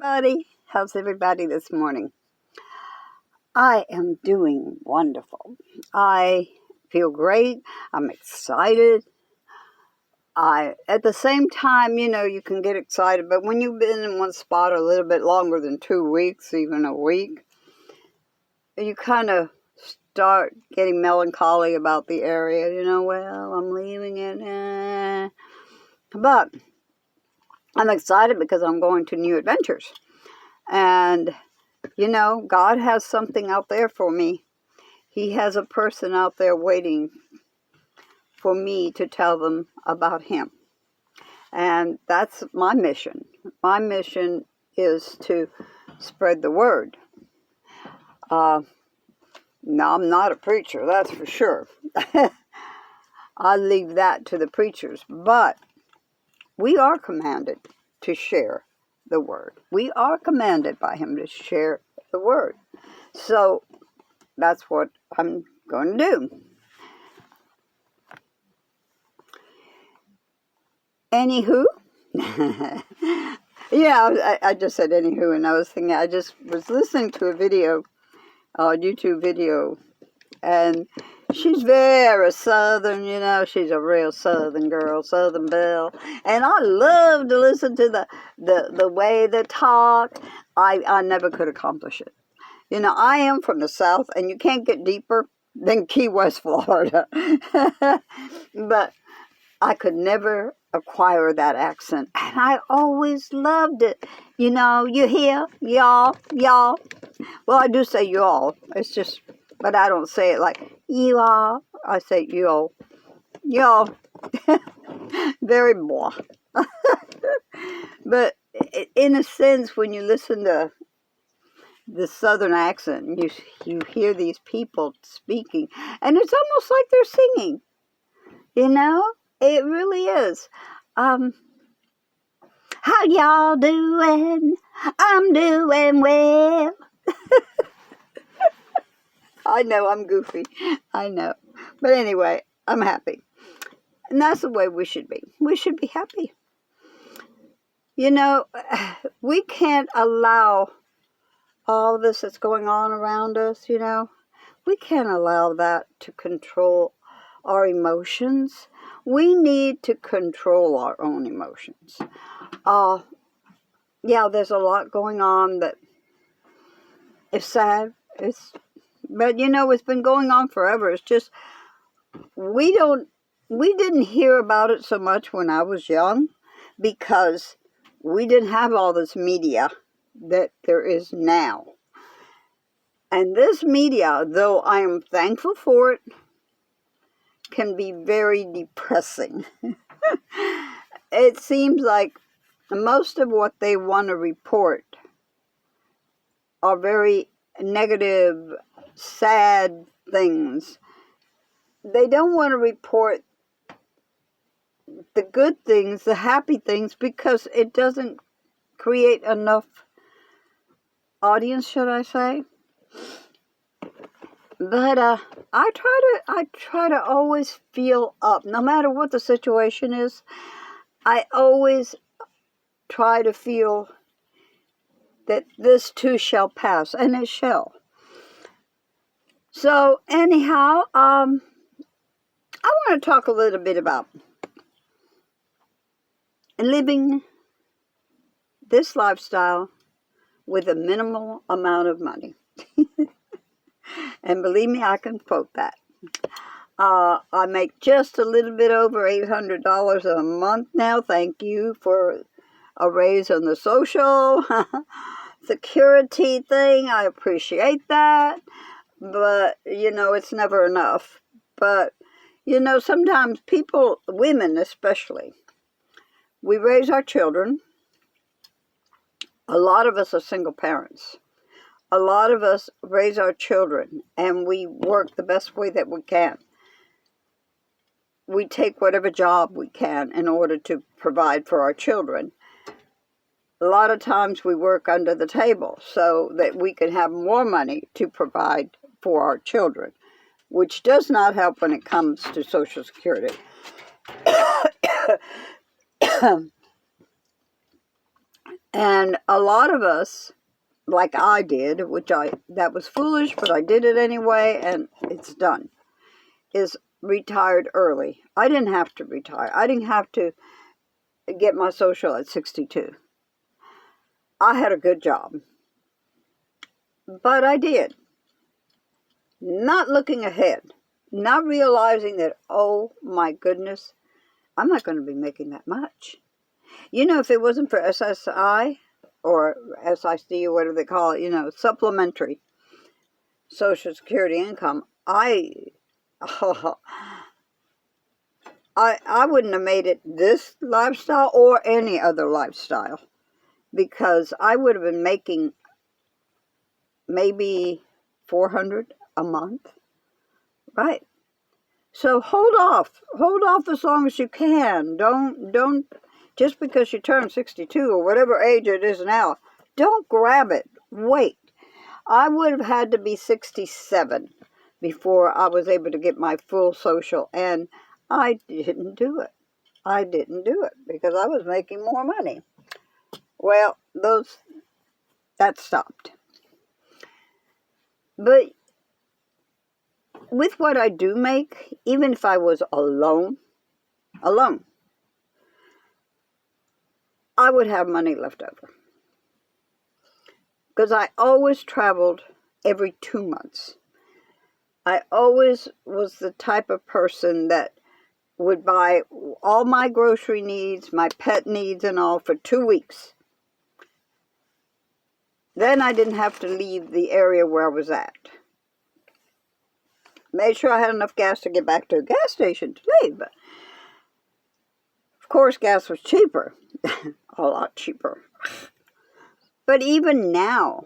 everybody. How's everybody this morning? I am doing wonderful. I feel great. I'm excited. At the same time, you can get excited, but when you've been in one spot a little bit longer than 2 weeks, even a week, you kind of start getting melancholy about the area. Well, I'm leaving it. But I'm excited because I'm going to new adventures. And, God has something out there for me. He has a person out there waiting for me to tell them about him. And that's my mission. My mission is to spread the word. Now, I'm not a preacher, that's for sure. I leave that to the preachers. But we are commanded to share the word. We are commanded by him to share the word. So that's what I'm going to do. Anywho, I just said anywho, and I was thinking, I just was listening to a video, YouTube video, and she's very southern, she's a real southern girl, southern belle, and I love to listen to the way they talk. I never could accomplish it. I am from the South, and you can't get deeper than Key West, Florida. But I could never acquire that accent, and I always loved it. You hear, y'all. Well, I do say y'all. It's just, but I don't say it like you all. I say y'all. Very blah. But in a sense, when you listen to the southern accent, you hear these people speaking, and it's almost like they're singing. It really is. How y'all doing? I'm doing well. I know I'm goofy. I know. But anyway, I'm happy. And that's the way we should be. We should be happy. We can't allow all this that's going on around us, we can't allow that to control our emotions. We need to control our own emotions. There's a lot going on that is sad. But it's been going on forever. It's just we didn't hear about it so much when I was young because we didn't have all this media that there is now. And this media, though I am thankful for it, can be very depressing. It seems like most of what they want to report are very negative, sad things. They don't want to report the good things, the happy things, because it doesn't create enough audience, should I say. But I try to always feel up, no matter what the situation is. I always try to feel that this too shall pass, and it shall. So anyhow, I want to talk a little bit about living this lifestyle with a minimal amount of money. And believe me, I can quote that. I make just a little bit over $800 a month now. Thank you for a raise on the Social Security thing. I appreciate that. But, it's never enough. But, sometimes people, women especially, we raise our children. A lot of us are single parents. A lot of us raise our children, and we work the best way that we can. We take whatever job we can in order to provide for our children. A lot of times we work under the table so that we can have more money to provide for our children, which does not help when it comes to Social Security. And a lot of us, like I did, that was foolish, but I did it anyway, and it's done, is retired early. I didn't have to retire. I didn't have to get my social at 62. I had a good job, but I did. Not looking ahead, not realizing that, oh my goodness, I'm not going to be making that much. You know, if it wasn't for SSI or SIC or whatever they call it, supplementary Social Security income, I wouldn't have made it this lifestyle or any other lifestyle, because I would have been making maybe $400 a month, right? So hold off as long as you can. Don't just because you turn 62 or whatever age it is now, don't grab it. Wait. I would have had to be 67 before I was able to get my full social, and I didn't do it. I didn't do it because I was making more money. Well, that stopped. But with what I do make, even if I was alone, I would have money left over. Because I always traveled every 2 months. I always was the type of person that would buy all my grocery needs, my pet needs and all for 2 weeks. Then I didn't have to leave the area where I was at. Made sure I had enough gas to get back to a gas station to leave. But of course, gas was cheaper. A lot cheaper. But even now,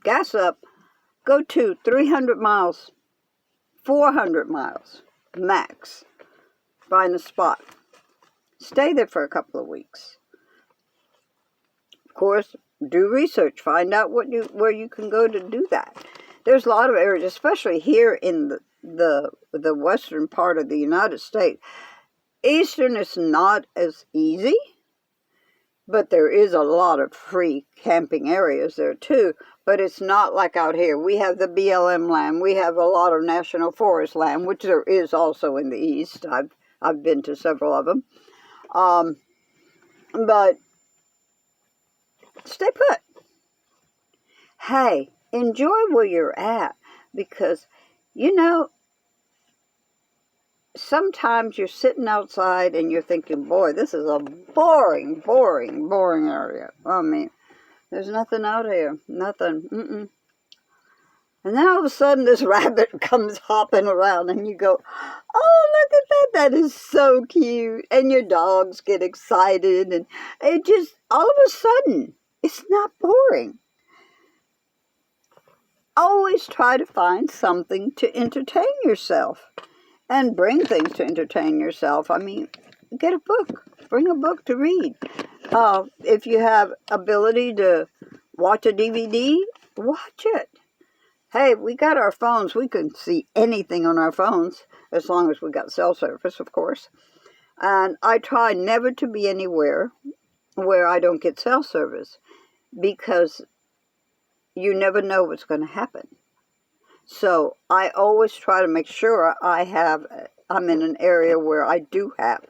gas up, go to 300 miles, 400 miles max. Find a spot. Stay there for a couple of weeks. Of course, do research. Find out where you can go to do that. There's a lot of areas, especially here in the western part of the United States. Eastern is not as easy, but there is a lot of free camping areas there too. But it's not like out here. We have the BLM land. We have a lot of national forest land, which there is also in the east. I've been to several of them. But stay put. Hey, enjoy where you're at, because, sometimes you're sitting outside and you're thinking, boy, this is a boring area. I mean, there's nothing out here. Nothing. And then all of a sudden this rabbit comes hopping around and you go, oh, look at that. That is so cute. And your dogs get excited. And it just, all of a sudden, it's not boring. Always try to find something to entertain yourself. And bring things to entertain yourself. I mean, get a book. Bring a book to read. If you have ability to watch a DVD, watch it. Hey, we got our phones. We can see anything on our phones, as long as we got cell service, of course. And I try never to be anywhere where I don't get cell service, because you never know what's going to happen. So I always try to make sure I'm in an area where I do have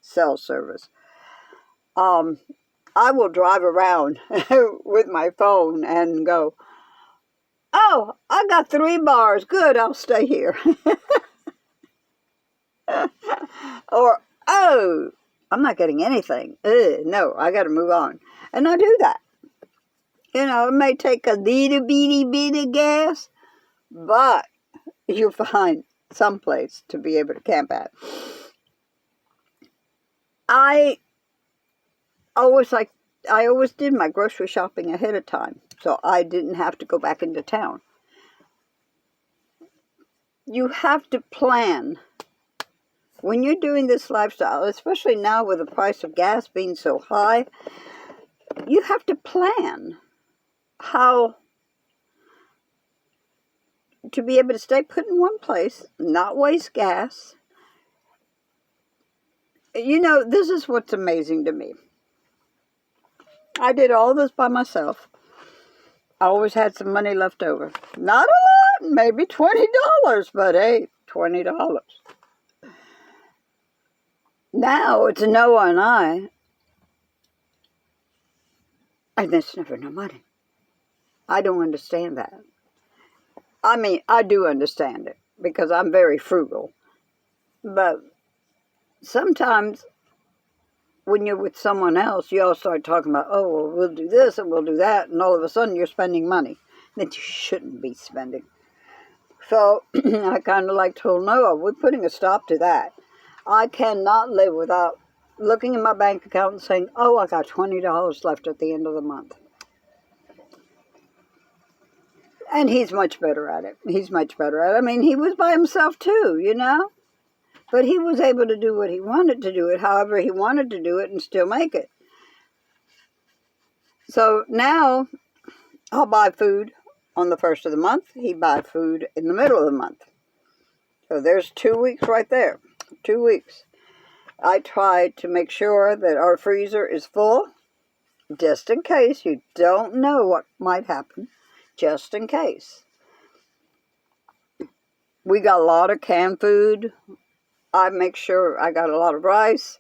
cell service. I will drive around with my phone and go, oh, I got 3 bars. Good, I'll stay here. Or, oh, I'm not getting anything. No, I got to move on. And I do that. It may take a little bitty bit of gas, but you find some place to be able to camp at. I always did my grocery shopping ahead of time, so I didn't have to go back into town. You have to plan. When you're doing this lifestyle, especially now with the price of gas being so high, you have to plan how to be able to stay put in one place, not waste gas, You know, this is what's amazing to me. I did all this by myself. I always had some money left over. Not a lot, maybe $20, but hey, $20. Now it's Noah and there's never no money. I don't understand that. I mean, I do understand it because I'm very frugal. But sometimes when you're with someone else, you all start talking about, oh, well, we'll do this and we'll do that, and all of a sudden you're spending money that you shouldn't be spending. So I kind of like told Noah, we're putting a stop to that. I cannot live without looking at my bank account and saying, oh, I got $20 left at the end of the month. And he's much better at it. He's much better at it. I mean, he was by himself too, you know? But he was able to do what he wanted to do it, however he wanted to do it, and still make it. So now I'll buy food on the first of the month. He buys food in the middle of the month. So there's 2 weeks right there. 2 weeks. I try to make sure that our freezer is full, just in case. You don't know what might happen, just in case. We got a lot of canned food. I make sure I got a lot of rice,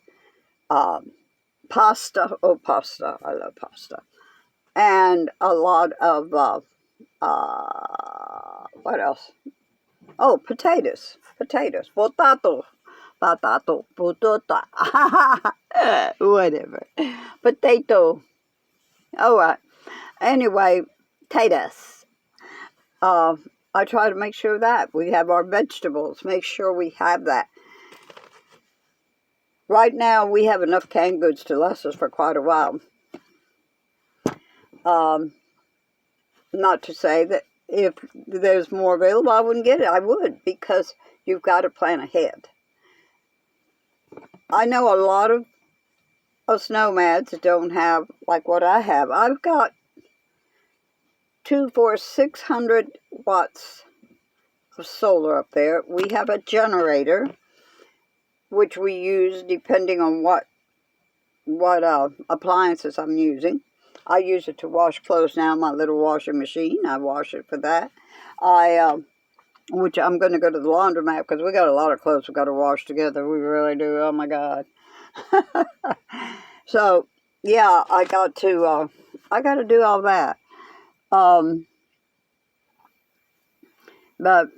pasta. Oh, pasta. I love pasta. And a lot of, what else? Oh, potatoes. Potatoes. Potato. Potato. Potata. Whatever. Potato. All right. Anyway, potatoes. I try to make sure that we have our vegetables. Make sure we have that. Right now, we have enough canned goods to last us for quite a while. Not to say that if there's more available, I wouldn't get it. I would, because you've got to plan ahead. I know a lot of us nomads don't have like what I have. I've got 600 watts of solar up there. We have a generator, which we use depending on what appliances I'm using. I use it to wash clothes now, my little washing machine. I wash it for that. Which I'm going to go to the laundromat because we got a lot of clothes we got to wash together. We really do. Oh my God. So yeah, I got to do all that. But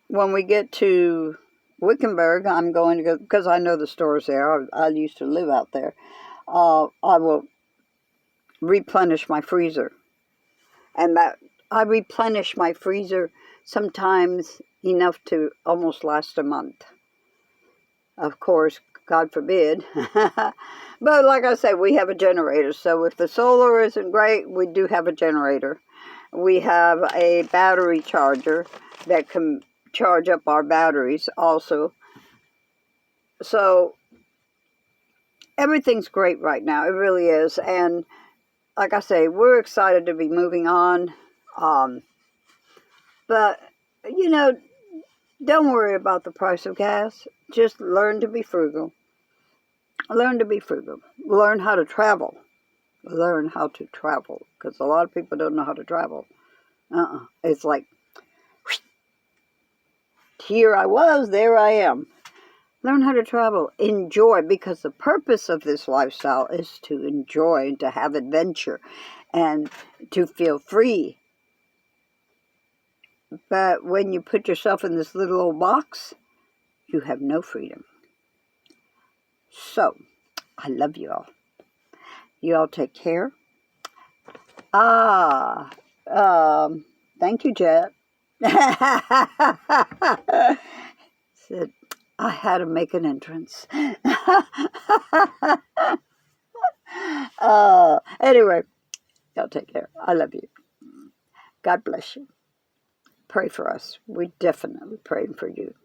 when we get to Wickenburg, I'm going to go, because I know the stores there. I used to live out there. I will replenish my freezer. And that I replenish my freezer sometimes enough to almost last a month. Of course, God forbid. But like I said, we have a generator. So if the solar isn't great, we do have a generator. We have a battery charger that can charge up our batteries also. So everything's great right now. It really is. And like I say, we're excited to be moving on. But, you know, don't worry about the price of gas. Just learn to be frugal. Learn to be frugal. Learn how to travel. Learn how to travel. Because a lot of people don't know how to travel. It's like, here I was, there I am. Learn how to travel. Enjoy, because the purpose of this lifestyle is to enjoy and to have adventure and to feel free. But when you put yourself in this little old box, you have no freedom. So, I love you all. You all take care. Thank you, Jet. Said, I had to make an entrance. Anyway, y'all take care. I love you. God bless you. Pray for us. We're definitely praying for you.